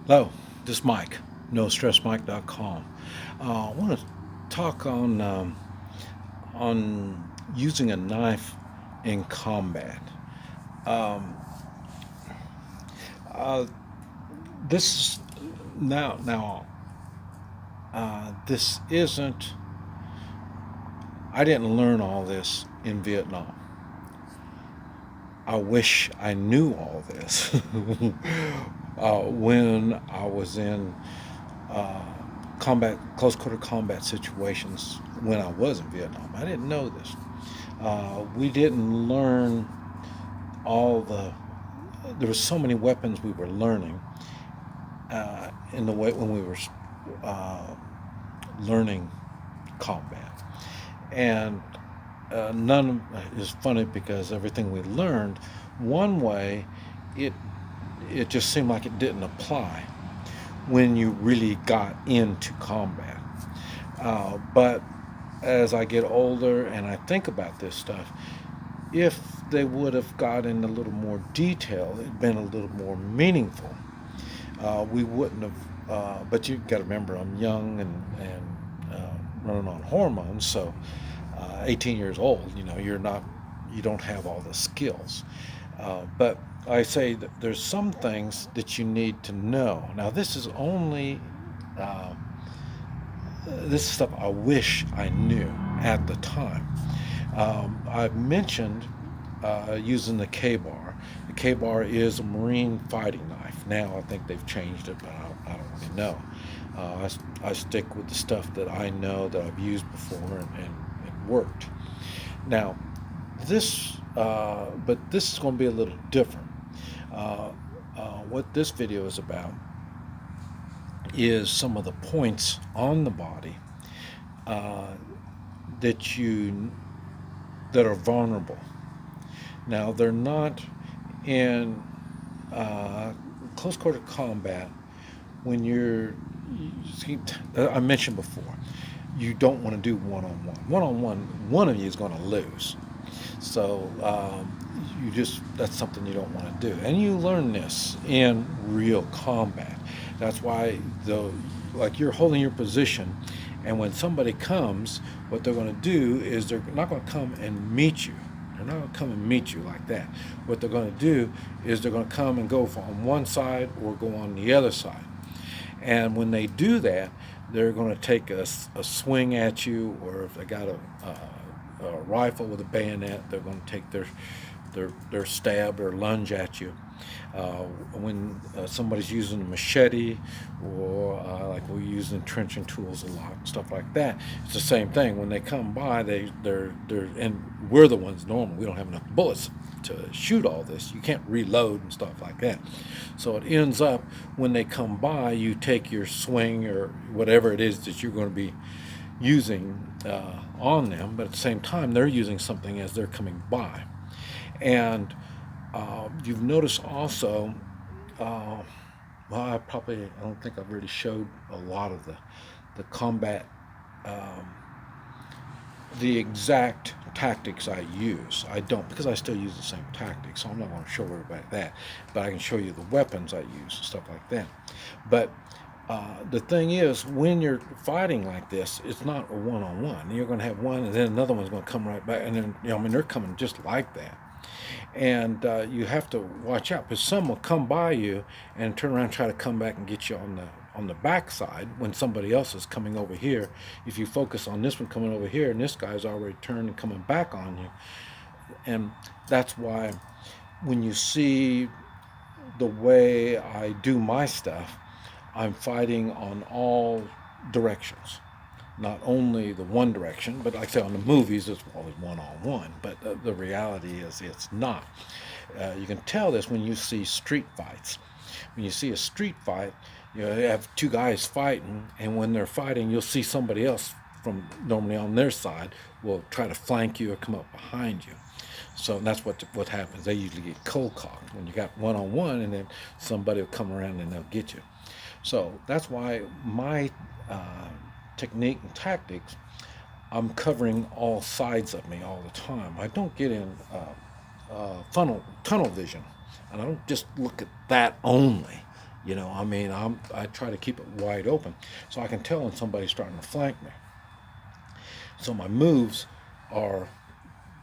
Hello, this is Mike, NoStressMike.com. I want to talk on using a knife in combat. Um, uh, this is now. This isn't. I didn't learn all this in Vietnam. I wish I knew all this when I was in uh, close quarter combat situations when I was in Vietnam. I didn't know this. We didn't learn all the. There were so many weapons we were learning in the way when we were uh, learning combat, and none is funny because everything we learned, one way, it it just seemed like it didn't apply when you really got into combat. But as I get older and I think about this stuff, if they would have got in a little more detail, it'd been a little more meaningful. We wouldn't have. But you got to remember, I'm young and running on hormones, so 18 years old. You don't have all the skills. But I say that there's some things that you need to know. Now, this is only uh, this is stuff I wish I knew at the time. I've mentioned using the K-bar. The K-bar is a Marine fighting knife. Now I think they've changed it, but I don't really know. I stick with the stuff that I know that I've used before and it worked. Now, but this is going to be a little different. Uh, what this video is about is some of the points on the body uh, that you that are vulnerable. Now they're not in uh, close quarter combat when I mentioned before, you don't want to do one-on-one. One-on-one, one of you is going to lose. So that's something you don't want to do. And you learn this in real combat. That's why like you're holding your position, and when somebody comes, what they're going to do is they're not going to come and meet you. They're not going to come and meet you like that. What they're going to do is they're going to come and go on one side or go on the other side. And when they do that, they're going to take a swing at you, or if they got a rifle with a bayonet, they're going to take their stab or lunge at you. When somebody's using a machete, or like we use entrenching tools a lot, stuff like that, it's the same thing. When they come by, they're and we're the ones normal. We don't have enough bullets to shoot all this. You can't reload and stuff like that. So it ends up when they come by, you take your swing or whatever it is that you're going to be using on them, but at the same time they're using something as they're coming by. And you've noticed also, well, I don't think I've really showed a lot of the combat, um, the exact tactics I use. I don't, because I still use the same tactics, so I'm not going to show everybody that. But I can show you the weapons I use and stuff like that. But the thing is, when you're fighting like this, it's not a one-on-one. You're going to have one, and then another one's going to come right back, and then I mean they're coming just like that. And you have to watch out, because some will come by you and turn around and try to come back and get you on the backside when somebody else is coming over here. If you focus on this one coming over here, and this guy's already turned and coming back on you, and that's why when you see the way I do my stuff, I'm fighting on all directions, not only the one direction, but like I say, on the movies, it's always one-on-one, but the reality is it's not. You can tell this when you see street fights. When you see a street fight, you have two guys fighting, and when they're fighting, you'll see somebody else from normally on their side will try to flank you or come up behind you. So that's what happens. They usually get cold cocked when you got one-on-one, and then somebody will come around and they'll get you. So that's why my technique and tactics, I'm covering all sides of me all the time. I don't get in tunnel vision, and I don't just look at that only. I mean, I try to keep it wide open so I can tell when somebody's starting to flank me. So my moves are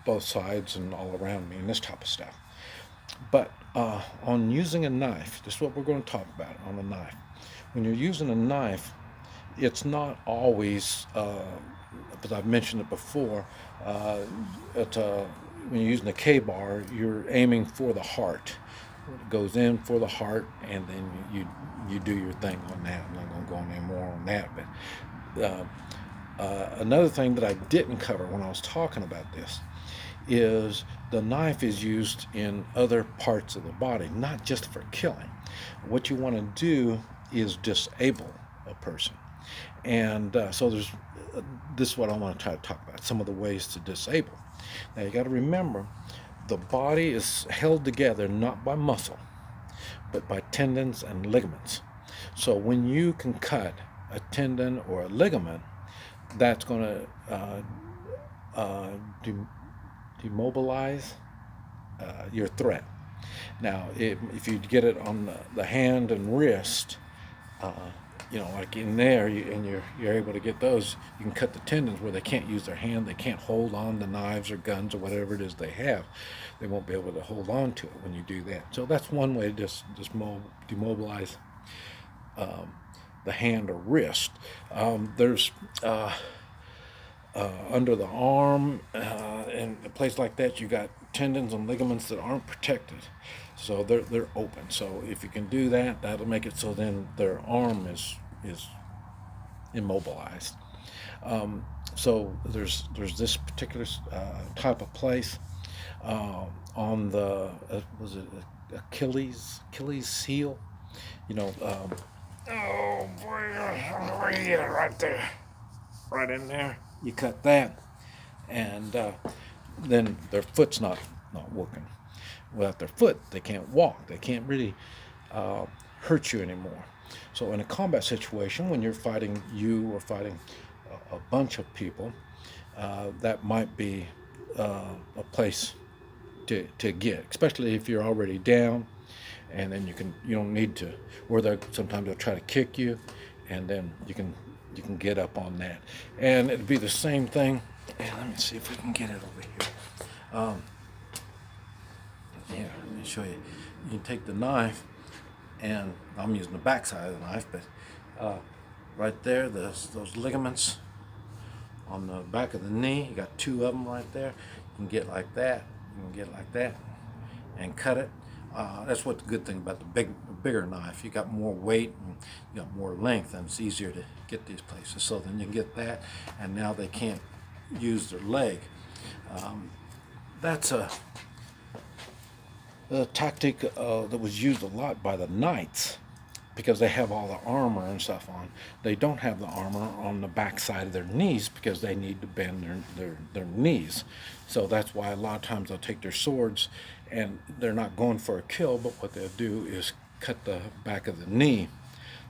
both sides and all around me and this type of stuff. But on using a knife, this is what we're going to talk about on a knife. When you're using a knife, it's not always, but I've mentioned it before, when you're using the K-bar, you're aiming for the heart. It goes in for the heart, and then you do your thing on that. I'm not going to go any more on that, but another thing that I didn't cover when I was talking about this is the knife is used in other parts of the body, not just for killing. What you want to do is disable a person. And so this is what I want to try to talk about, some of the ways to disable. Now you got to remember, the body is held together not by muscle, but by tendons and ligaments. So when you can cut a tendon or a ligament, that's going to demobilize your threat. Now, if you get it on the hand and wrist, like in there, you're able to get those. You can cut the tendons where they can't use their hand, they can't hold on to knives or guns or whatever it is they have. They won't be able to hold on to it when you do that. So that's one way to just demobilize the hand or wrist. There's under the arm and a place like that, you got tendons and ligaments that aren't protected, so they're open. So if you can do that, that'll make it so then their arm is immobilized. So there's this particular type of place on the was it Achilles heel? Oh boy, right there, right in there. You cut that, and then their foot's not working. Without their foot, they can't walk. They can't really hurt you anymore. So in a combat situation, when you're fighting or fighting a bunch of people, that might be a place to get, especially if you're already down, and then you don't need to. Or sometimes they'll try to kick you, and then you can get up on that. And it'd be the same thing. And let me see if we can get it over here. Let me show you. You can take the knife, and I'm using the back side of the knife, but right there, those ligaments on the back of the knee, you got two of them right there. You can get like that, and cut it. That's what the good thing about the bigger knife. You got more weight and you got more length, and it's easier to get these places. So then you can get that, and now they can't use their leg. That's a tactic that was used a lot by the knights, because they have all the armor and stuff on. They don't have the armor on the back side of their knees because they need to bend their knees. So that's why a lot of times they'll take their swords, and they're not going for a kill, but what they'll do is cut the back of the knee,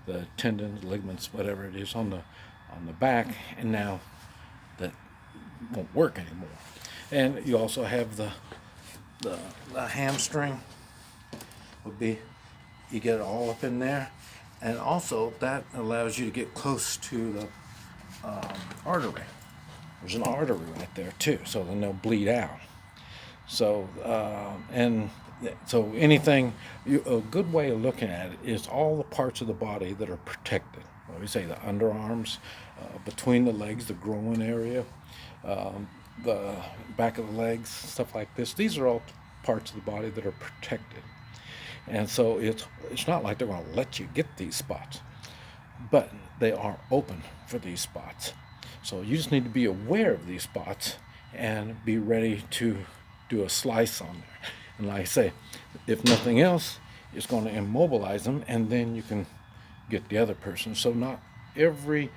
the tendons, ligaments, whatever it is on the back, and now that won't work anymore. And you also have the hamstring would be, you get it all up in there, and also that allows you to get close to the artery. There's an artery right there too, so then they'll bleed out. So so anything, a good way of looking at it is all the parts of the body that are protected. What we say, the underarms, between the legs, the groin area, the back of the legs, stuff like this. These are all parts of the body that are protected. And so it's not like they're going to let you get these spots, but they are open for these spots. So you just need to be aware of these spots and be ready to do a slice on there. And like I say, if nothing else, it's going to immobilize them, and then you can get the other person. So not every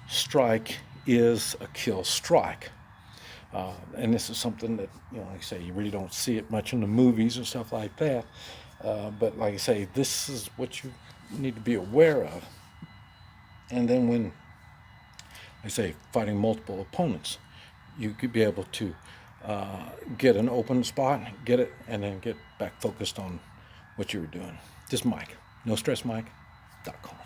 strike is a kill strike. And this is something that, like I say, you really don't see it much in the movies and stuff like that. But like I say, this is what you need to be aware of. And then when I say fighting multiple opponents, you could be able to get an open spot, get it, and then get back focused on what you were doing. Just Mike. No stress, Mike. CQC.com.